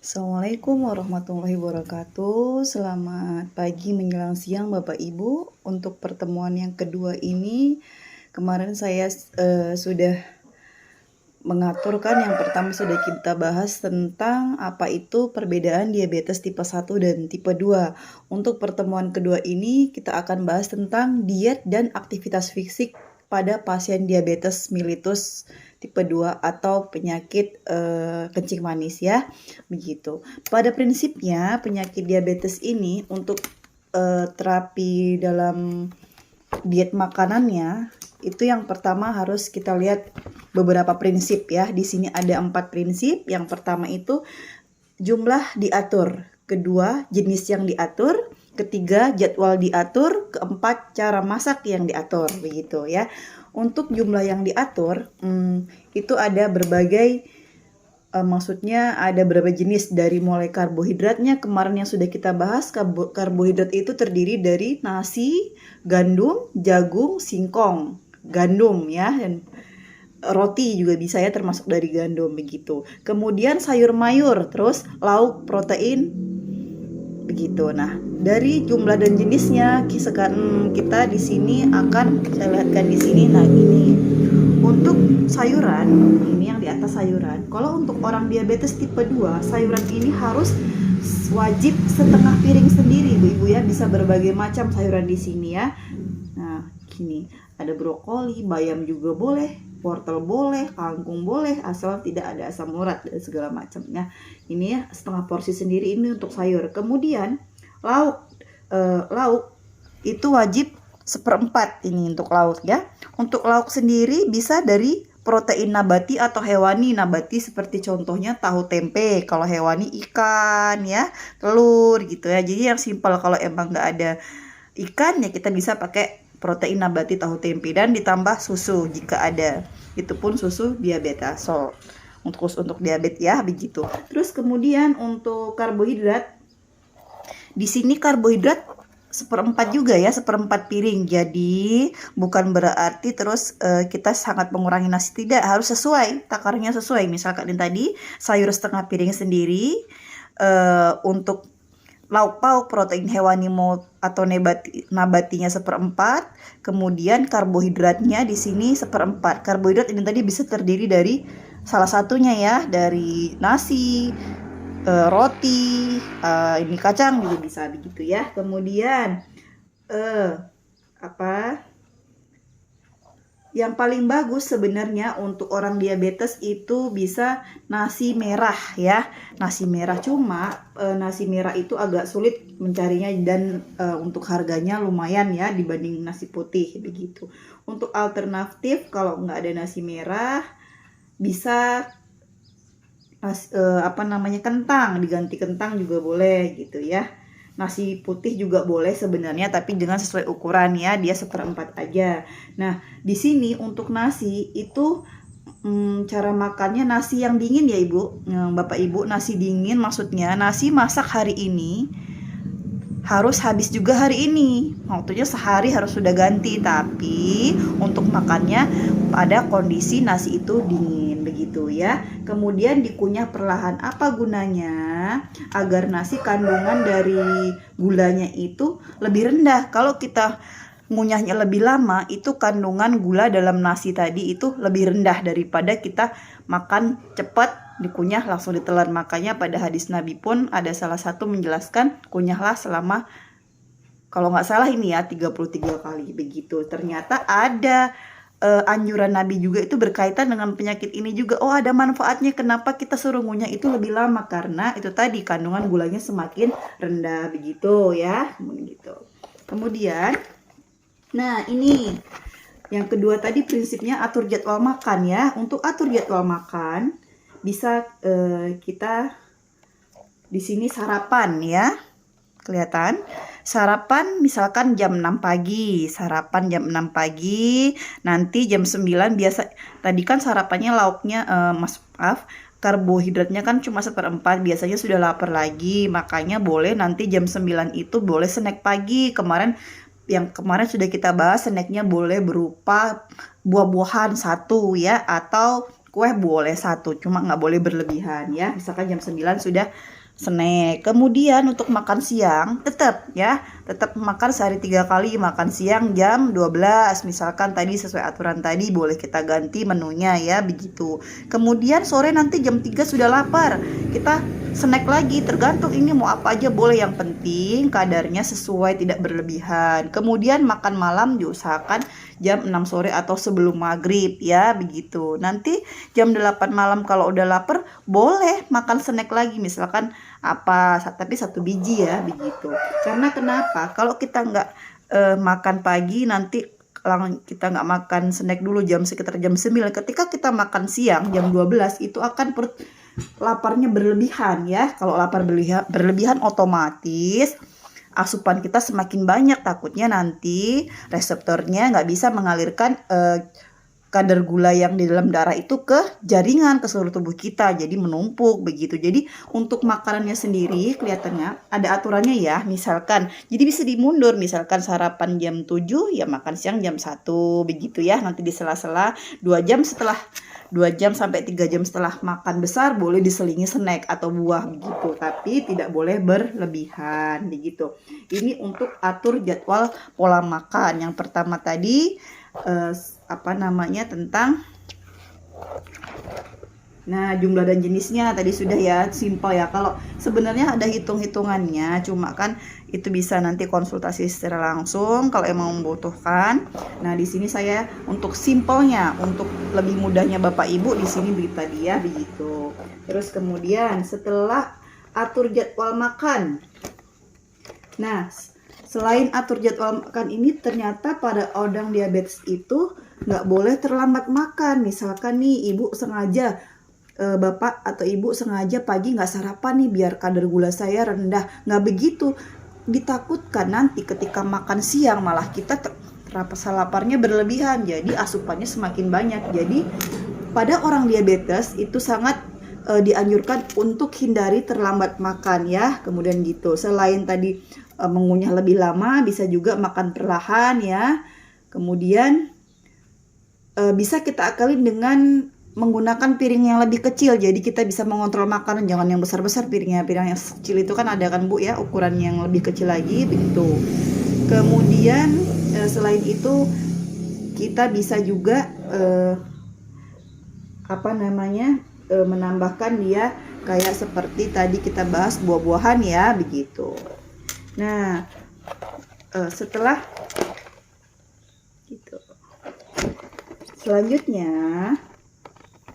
Assalamualaikum warahmatullahi wabarakatuh. Selamat pagi menjelang siang Bapak Ibu. Untuk pertemuan yang kedua ini, kemarin saya sudah mengaturkan yang pertama sudah kita bahas tentang apa itu perbedaan diabetes tipe 1 dan tipe 2. Untuk pertemuan kedua ini kita akan bahas tentang diet dan aktivitas fisik pada pasien diabetes mellitus tipe 2 atau penyakit kencing manis ya. Begitu. Pada prinsipnya penyakit diabetes ini untuk terapi dalam diet makanannya itu yang pertama harus kita lihat beberapa prinsip ya. Di sini ada 4 prinsip. Yang pertama itu jumlah diatur, kedua jenis yang diatur, ketiga jadwal diatur, keempat cara masak yang diatur begitu ya. Untuk jumlah yang diatur itu ada berbagai maksudnya ada berapa jenis dari mulai karbohidratnya. Kemarin yang sudah kita bahas, karbohidrat itu terdiri dari nasi, gandum, jagung, singkong, gandum ya, dan roti juga bisa ya termasuk dari gandum begitu. Kemudian sayur mayur, terus lauk, protein begitu. Nah, dari jumlah dan jenisnya sekarang kita di sini akan saya lihatkan di sini. Nah, ini untuk sayuran, ini yang di atas sayuran. Kalau untuk orang diabetes tipe 2, sayuran ini harus wajib setengah piring sendiri, Bu-ibu ya. Bisa berbagai macam sayuran di sini ya. Nah, gini, ada brokoli, bayam juga boleh, wortel boleh, kangkung boleh, asal tidak ada asam urat dan segala macamnya. Ini ya setengah porsi sendiri ini untuk sayur. Kemudian lauk itu wajib 1/4 ini untuk lauk ya. Untuk lauk sendiri bisa dari protein nabati atau hewani. Nabati seperti contohnya tahu tempe, kalau hewani ikan ya, telur gitu ya. Jadi yang simpel, kalau emang nggak ada ikan ya kita bisa pakai protein nabati tahu tempe dan ditambah susu jika ada. Itu pun susu diabetazol untuk diabetes ya begitu. Terus kemudian untuk karbohidrat, di sini karbohidrat 1/4 juga ya, 1/4 piring. Jadi bukan berarti terus kita sangat mengurangi nasi, tidak, harus sesuai, takarnya sesuai. Misalkan yang tadi sayur setengah piring sendiri, untuk lauk pauk protein hewani atau nabatinya 1/4, kemudian karbohidratnya di sini 1/4. Karbohidrat ini tadi bisa terdiri dari salah satunya ya, dari nasi, roti, ini kacang juga bisa begitu ya. Kemudian yang paling bagus sebenarnya untuk orang diabetes itu bisa nasi merah ya. Nasi merah, cuma nasi merah itu agak sulit mencarinya dan untuk harganya lumayan ya dibanding nasi putih begitu. Untuk alternatif kalau nggak ada nasi merah bisa kentang, diganti kentang juga boleh gitu ya. Nasi putih juga boleh sebenarnya, tapi dengan sesuai ukuran ya, dia 1/4 aja. Nah, di sini untuk nasi itu cara makannya nasi yang dingin ya Ibu, Bapak Ibu, nasi dingin maksudnya nasi masak hari ini harus habis juga hari ini. Waktunya sehari harus sudah ganti, tapi untuk makannya pada kondisi nasi itu dingin begitu ya. Kemudian dikunyah perlahan. Apa gunanya? Agar nasi kandungan dari gulanya itu lebih rendah. Kalau kita ngunyahnya lebih lama, itu kandungan gula dalam nasi tadi itu lebih rendah daripada kita makan cepat, dikunyah langsung ditelan. Makanya pada hadis Nabi pun ada salah satu menjelaskan kunyahlah selama, kalau nggak salah ini ya, 33 kali begitu. Ternyata ada anjuran Nabi juga itu berkaitan dengan penyakit ini juga. Oh, ada manfaatnya, kenapa kita suruh ngunyah itu lebih lama, karena itu tadi kandungan gulanya semakin rendah begitu ya. Kemudian nah ini yang kedua tadi prinsipnya atur jadwal makan ya. Untuk atur jadwal makan bisa kita di sini sarapan ya. Kelihatan? Sarapan misalkan jam 6 pagi. Sarapan jam 6 pagi. Nanti jam 9 biasa. Tadi kan sarapannya lauknya karbohidratnya kan cuma 1/4. Biasanya sudah lapar lagi. Makanya boleh nanti jam 9 itu boleh snack pagi. Yang kemarin sudah kita bahas, snacknya boleh berupa buah-buahan 1 ya, atau kue boleh 1, cuma nggak boleh berlebihan ya. Misalkan jam 9 sudah snack. Kemudian untuk makan siang tetap makan sehari 3 kali. Makan siang jam 12 misalkan tadi sesuai aturan tadi, boleh kita ganti menunya ya begitu. Kemudian sore nanti jam 3 sudah lapar, kita snack lagi, tergantung ini mau apa aja boleh, yang penting kadarnya sesuai, tidak berlebihan. Kemudian makan malam diusahakan jam 6 sore atau sebelum maghrib ya begitu. Nanti jam 8 malam kalau udah lapar boleh makan snack lagi, misalkan tapi 1 biji ya begitu. Karena kenapa, kalau kita nggak makan pagi, nanti kita nggak makan snack dulu sekitar jam 9, ketika kita makan siang jam 12 itu akan perut laparnya berlebihan ya. Kalau lapar berlebihan otomatis asupan kita semakin banyak, takutnya nanti reseptornya nggak bisa mengalirkan kadar gula yang di dalam darah itu ke jaringan, ke seluruh tubuh kita, jadi menumpuk begitu. Jadi untuk makanannya sendiri kelihatannya ada aturannya ya, misalkan jadi bisa dimundur, misalkan sarapan jam 7 ya makan siang jam 1 begitu ya. Nanti di sela-sela 2 jam sampai 3 jam setelah makan besar boleh diselingi snack atau buah begitu, tapi tidak boleh berlebihan begitu. Ini untuk atur jadwal pola makan. Yang pertama tadi tentang jumlah dan jenisnya tadi sudah ya, simpel ya. Kalau sebenarnya ada hitung-hitungannya, cuma kan itu bisa nanti konsultasi secara langsung kalau emang membutuhkan. Nah, di sini saya untuk simpelnya, untuk lebih mudahnya Bapak Ibu di sini tadi ya begitu. Terus kemudian setelah atur jadwal makan. Nah, selain atur jadwal makan ini, ternyata pada orang diabetes itu nggak boleh terlambat makan. Misalkan nih ibu sengaja, bapak atau ibu sengaja pagi nggak sarapan nih biar kadar gula saya rendah. Nggak begitu, ditakutkan nanti ketika makan siang malah kita rasa laparnya berlebihan, jadi asupannya semakin banyak. Jadi pada orang diabetes itu sangat dianjurkan untuk hindari terlambat makan ya. Kemudian gitu, selain tadi mengunyah lebih lama, bisa juga makan perlahan ya. Kemudian bisa kita akalin dengan menggunakan piring yang lebih kecil, jadi kita bisa mengontrol makanan, jangan yang besar-besar piringnya. Piring yang kecil itu kan ada kan Bu ya, ukuran yang lebih kecil lagi begitu. Kemudian selain itu kita bisa juga menambahkan dia kayak seperti tadi kita bahas buah-buahan ya begitu. Nah, setelah gitu, selanjutnya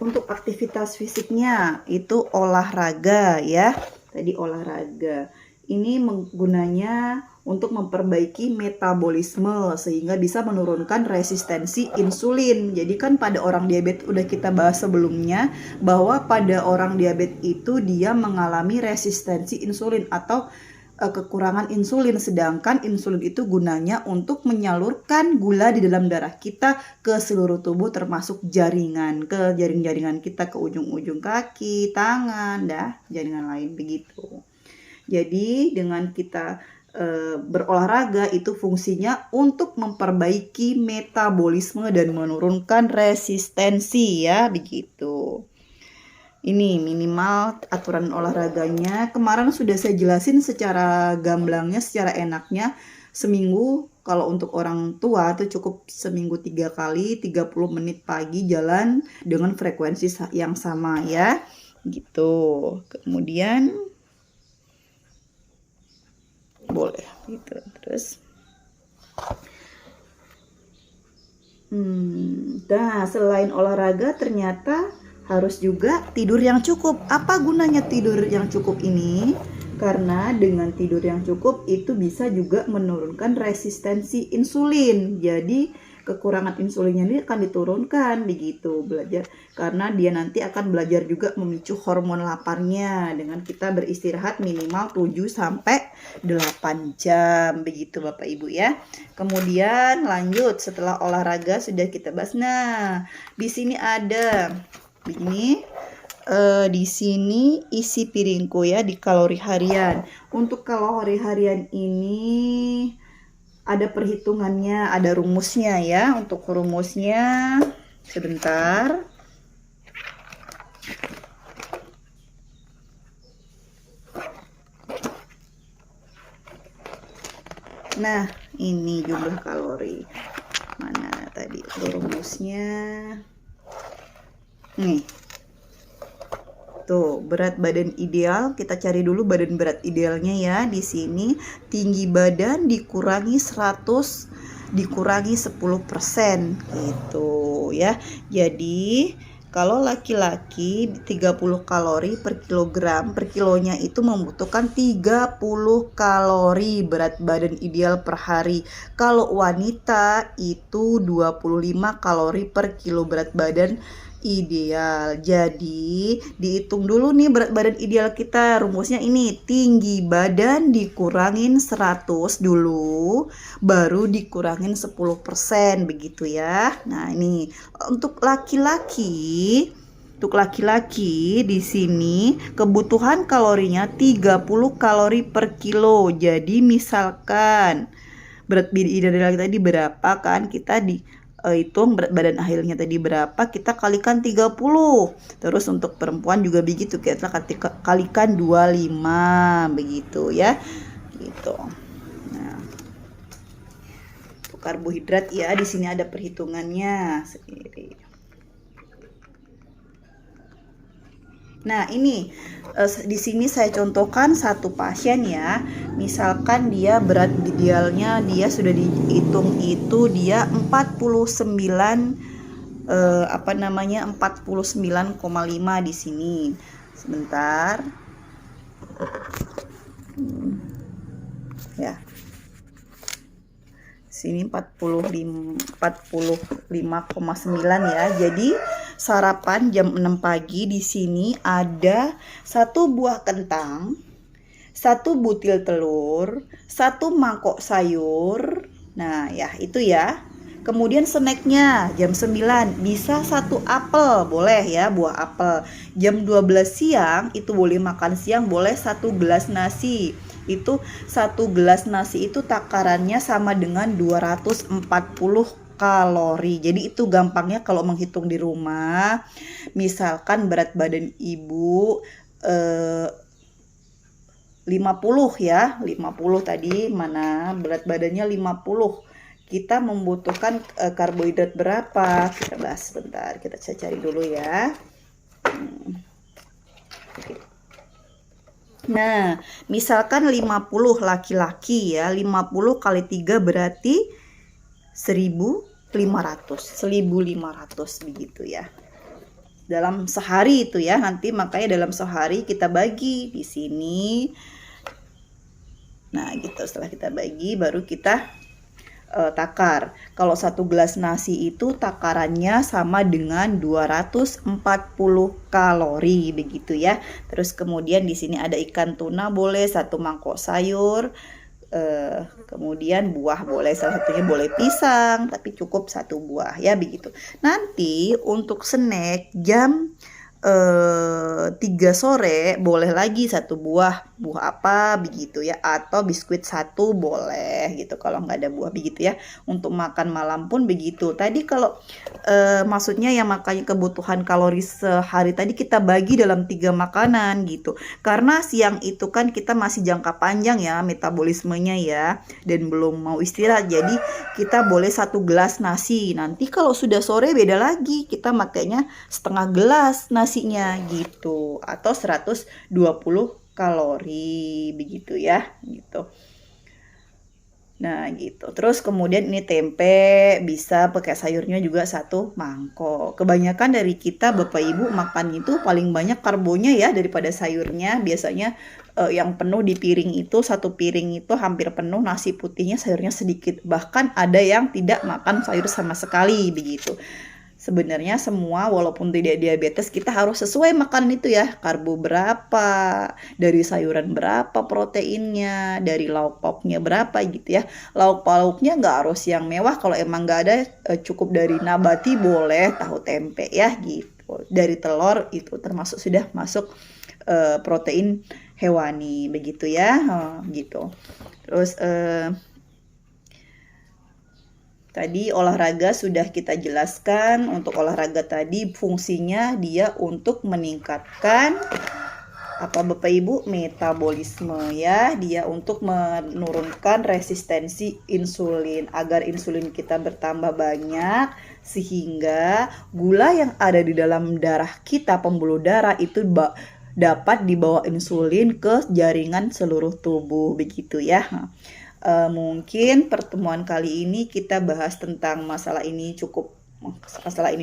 untuk aktivitas fisiknya itu olahraga ya. Tadi olahraga ini gunanya untuk memperbaiki metabolisme sehingga bisa menurunkan resistensi insulin. Jadi kan pada orang diabetes udah kita bahas sebelumnya bahwa pada orang diabetes itu dia mengalami resistensi insulin atau kekurangan insulin, sedangkan insulin itu gunanya untuk menyalurkan gula di dalam darah kita ke seluruh tubuh termasuk jaringan, ke jaringan kita, ke ujung-ujung kaki, tangan, jaringan lain begitu. Jadi dengan kita berolahraga itu fungsinya untuk memperbaiki metabolisme dan menurunkan resistensi ya begitu. Ini minimal aturan olahraganya. Kemarin sudah saya jelasin secara gamblangnya, secara enaknya. Seminggu kalau untuk orang tua itu cukup seminggu 3 kali, 30 menit pagi jalan dengan frekuensi yang sama ya. Gitu. Kemudian boleh gitu. Terus selain olahraga ternyata harus juga tidur yang cukup. Apa gunanya tidur yang cukup ini? Karena dengan tidur yang cukup itu bisa juga menurunkan resistensi insulin. Jadi kekurangan insulinnya ini akan diturunkan begitu, belajar. Karena dia nanti akan belajar juga memicu hormon laparnya dengan kita beristirahat minimal 7 sampai 8 jam begitu Bapak Ibu ya. Kemudian lanjut setelah olahraga sudah kita bahas. Nah, di sini ada begini, di sini isi piringku ya di kalori harian. Untuk kalori harian ini ada perhitungannya, ada rumusnya ya. Untuk rumusnya sebentar. Nah, ini jumlah kalori. Mana tadi rumusnya? Nih. Tuh, berat badan ideal, kita cari dulu badan berat idealnya ya. Di sini tinggi badan dikurangi 100 dikurangi 10% gitu ya. Jadi kalau laki-laki 30 kalori per kilogram, per kilonya itu membutuhkan 30 kalori berat badan ideal per hari. Kalau wanita itu 25 kalori per kilo berat badan ideal. Jadi dihitung dulu nih berat badan ideal kita. Rumusnya ini, tinggi badan dikurangin 100 dulu, baru dikurangin 10% begitu ya. Nah, ini untuk laki-laki di sini kebutuhan kalorinya 30 kalori per kilo. Jadi misalkan berat badan ideal tadi berapa kan, kita hitung berat badan akhirnya tadi berapa, kita kalikan 30. Terus untuk perempuan juga begitu, kita kalikan 25 begitu ya. Gitu. Nah, untuk karbohidrat ya, di sini ada perhitungannya sendiri. Nah, ini di sini saya contohkan satu pasien ya. Misalkan dia berat idealnya dia sudah dihitung itu dia 49,5 di sini. Sebentar. Ya. Sini 45,9 ya. Jadi sarapan jam 6 pagi di sini ada 1 buah kentang, 1 butil telur, 1 mangkok sayur. Nah, ya itu ya. Kemudian snacknya jam 9 bisa 1 apel, boleh ya, buah apel. Jam 12 siang itu boleh makan siang, boleh 1 gelas nasi. Itu 1 gelas nasi itu takarannya sama dengan 240 kalori. Jadi itu gampangnya kalau menghitung di rumah. Misalkan berat badan ibu 50 ya, 50 tadi, mana berat badannya 50. Kita membutuhkan karbohidrat berapa? Kita bahas sebentar, kita cari dulu ya. Nah, misalkan 50 laki-laki ya, 50 kali 3 berarti 1.500 begitu ya. Dalam sehari itu ya, nanti makanya dalam sehari kita bagi di sini. Nah, gitu, setelah kita bagi baru kita takar. Kalau 1 gelas nasi itu takarannya sama dengan 240 kalori begitu ya. Terus kemudian di sini ada ikan tuna boleh, 1 mangkok sayur, kemudian buah boleh, salah satunya boleh pisang, tapi cukup 1 buah ya begitu. Nanti untuk snack jam 3 sore boleh lagi 1 buah apa begitu ya, atau biskuit 1 boleh gitu kalau nggak ada buah begitu ya. Untuk makan malam pun begitu. Tadi kalau maksudnya yang makanya kebutuhan kalori sehari tadi kita bagi dalam 3 makanan gitu. Karena siang itu kan kita masih jangka panjang ya metabolismenya ya, dan belum mau istirahat. Jadi kita boleh 1 gelas nasi. Nanti kalau sudah sore beda lagi, kita makanya setengah gelas nasinya gitu, atau 120 kalori begitu ya gitu. Nah gitu. Terus kemudian ini tempe, bisa pakai sayurnya juga 1 mangkok. Kebanyakan dari kita Bapak Ibu makan itu paling banyak karbonya ya daripada sayurnya. Biasanya yang penuh di piring itu, 1 piring itu hampir penuh nasi putihnya, sayurnya sedikit. Bahkan ada yang tidak makan sayur sama sekali begitu. Sebenarnya semua walaupun tidak diabetes kita harus sesuai makan itu ya. Karbo berapa, dari sayuran berapa proteinnya, dari lauk pauknya berapa gitu ya. Lauk pauknya nggak harus yang mewah, kalau emang nggak ada cukup dari nabati boleh, tahu tempe ya gitu. Dari telur itu termasuk sudah masuk protein hewani begitu ya gitu. Terus Tadi olahraga sudah kita jelaskan. Untuk olahraga tadi fungsinya dia untuk meningkatkan apa Bapak Ibu, metabolisme ya. Dia untuk menurunkan resistensi insulin agar insulin kita bertambah banyak, sehingga gula yang ada di dalam darah kita, pembuluh darah itu dapat dibawa insulin ke jaringan seluruh tubuh, begitu ya. Mungkin pertemuan kali ini kita bahas tentang masalah ini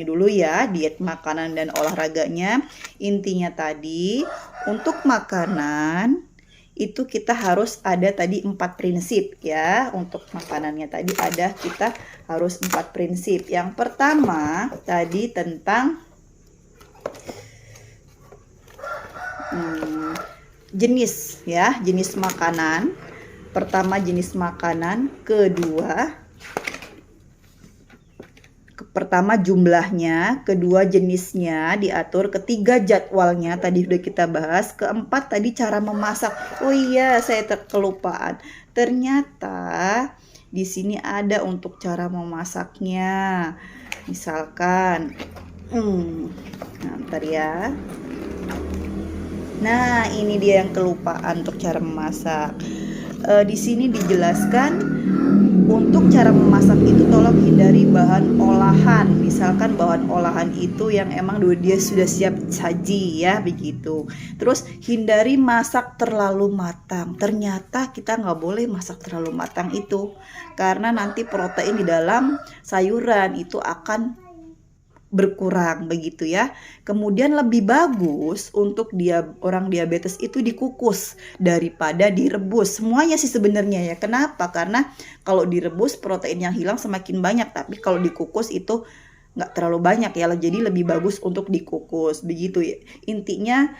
dulu ya, diet makanan dan olahraganya. Intinya tadi untuk makanan itu kita harus ada tadi 4 prinsip ya. Untuk makanannya tadi kita harus 4 prinsip. Yang pertama tadi tentang jenis ya, jenis makanan. Pertama jenis makanan, pertama jumlahnya, kedua jenisnya diatur, ketiga jadwalnya tadi sudah kita bahas, keempat tadi cara memasak. Oh iya, saya kelupaan. Ternyata di sini ada untuk cara memasaknya. Misalkan, bentar ya. Nah, ini dia yang kelupaan untuk cara memasak. Di sini dijelaskan untuk cara memasak itu tolong hindari bahan olahan. Misalkan bahan olahan itu yang emang dia sudah siap saji ya, begitu. Terus hindari masak terlalu matang. Ternyata kita nggak boleh masak terlalu matang itu, karena nanti protein di dalam sayuran itu akan berkurang, begitu ya. Kemudian lebih bagus untuk orang diabetes itu dikukus daripada direbus. Semuanya sih sebenarnya ya. Kenapa? Karena kalau direbus protein yang hilang semakin banyak, tapi kalau dikukus itu nggak terlalu banyak ya. Jadi lebih bagus untuk dikukus, begitu ya. Intinya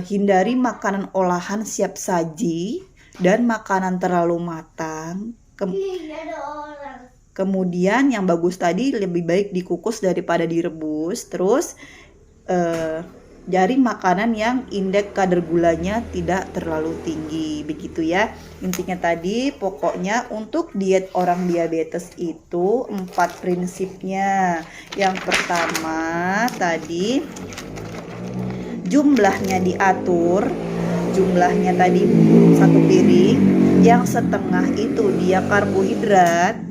hindari makanan olahan siap saji dan makanan terlalu matang. Kemudian yang bagus tadi lebih baik dikukus daripada direbus. Terus cari makanan yang indeks kadar gulanya tidak terlalu tinggi, begitu ya. Intinya tadi pokoknya untuk diet orang diabetes itu 4 prinsipnya. Yang pertama tadi jumlahnya diatur. Jumlahnya tadi 1 piring, yang setengah itu dia karbohidrat.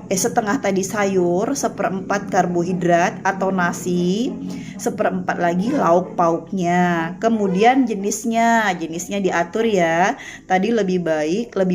Setengah tadi sayur, 1/4 karbohidrat atau nasi, 1/4 lagi lauk pauknya. Kemudian jenisnya diatur ya. Tadi lebih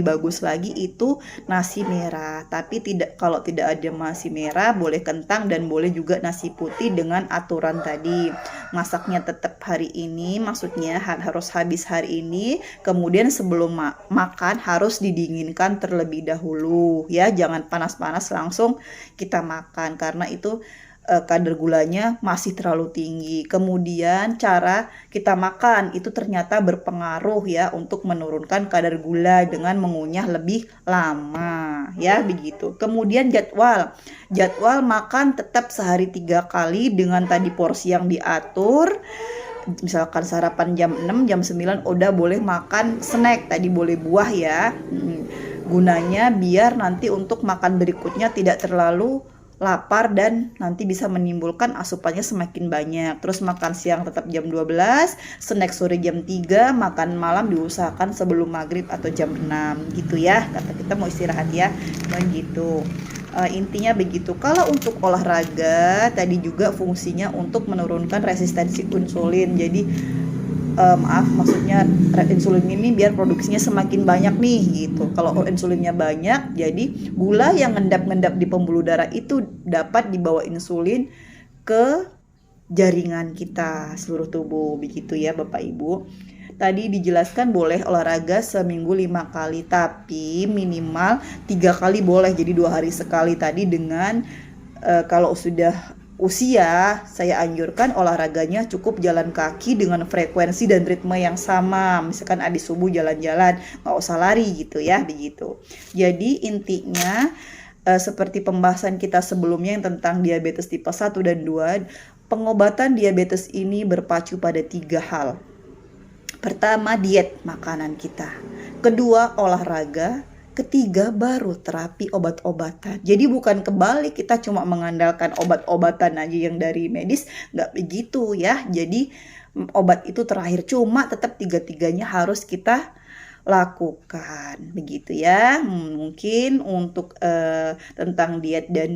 bagus lagi itu nasi merah. Tapi kalau tidak ada nasi merah, boleh kentang dan boleh juga nasi putih dengan aturan tadi. Masaknya tetap hari ini, maksudnya harus habis hari ini. Kemudian sebelum makan harus didinginkan terlebih dahulu ya. Jangan panas-panas langsung kita makan, karena itu kadar gulanya masih terlalu tinggi. Kemudian cara kita makan itu ternyata berpengaruh ya untuk menurunkan kadar gula dengan mengunyah lebih lama ya, begitu. Kemudian jadwal makan tetap sehari 3 kali dengan tadi porsi yang diatur. Misalkan sarapan jam 6, jam 9 udah boleh makan snack, tadi boleh buah ya. Gunanya biar nanti untuk makan berikutnya tidak terlalu lapar dan nanti bisa menimbulkan asupannya semakin banyak. Terus makan siang tetap jam 12, snack sore jam 3, makan malam diusahakan sebelum maghrib atau jam 6 gitu ya. Kata kita mau istirahat ya, begitu. Intinya begitu. Kalau untuk olahraga tadi juga fungsinya untuk menurunkan resistensi insulin. Jadi maksudnya insulin ini biar produksinya semakin banyak nih gitu. Kalau insulinnya banyak, jadi gula yang ngendap-ngendap di pembuluh darah itu dapat dibawa insulin ke jaringan kita seluruh tubuh, begitu ya Bapak Ibu. Tadi dijelaskan boleh olahraga seminggu 5 kali, tapi minimal 3 kali boleh, jadi 2 hari sekali tadi. Dengan kalau sudah usia, saya anjurkan olahraganya cukup jalan kaki dengan frekuensi dan ritme yang sama. Misalkan habis subuh jalan-jalan, nggak usah lari gitu ya, begitu. Jadi intinya seperti pembahasan kita sebelumnya yang tentang diabetes tipe 1 dan 2, pengobatan diabetes ini berpacu pada 3 hal. Pertama, diet makanan kita. Kedua, olahraga. ketiga baru terapi obat-obatan. Jadi bukan kebalik, kita cuma mengandalkan obat-obatan aja yang dari medis, nggak begitu ya. Jadi obat itu terakhir, cuma tetap tiga-tiganya harus kita lakukan, begitu ya. Mungkin untuk tentang diet dan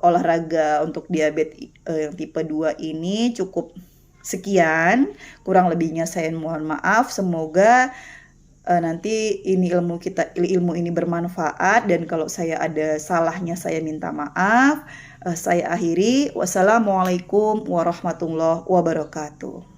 olahraga untuk diabetes yang tipe 2 ini cukup sekian. Kurang lebihnya saya mohon maaf. Semoga nanti ilmu ini bermanfaat, dan kalau saya ada salahnya saya minta maaf. Saya akhiri. Wassalamualaikum warahmatullahi wabarakatuh.